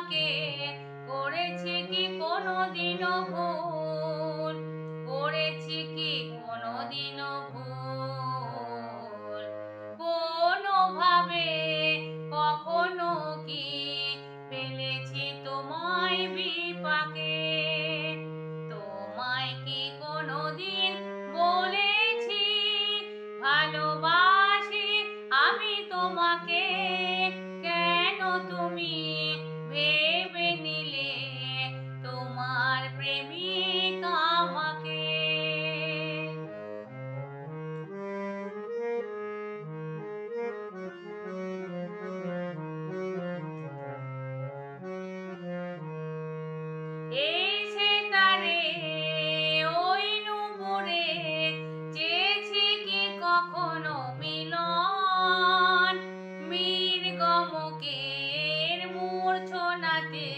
তোমাকে করেছি কি কোনোদিনও ভুল, করেছি কি কোনোদিনও ভুল, কোনোভাবে কখনো কি ফেলেছি তোমায় বিপাকে, তোমায় কি কোনোদিন বলেছি ভালোবাসি আমি তোমাকে, কেন তুমি ভেবে নিলে তোমার প্রেমিক আমাকে। এই সে তারে ওই নুপুরে চেয়েছি কি কখনো মিলন, মীর গমকের মূর্ছনাতে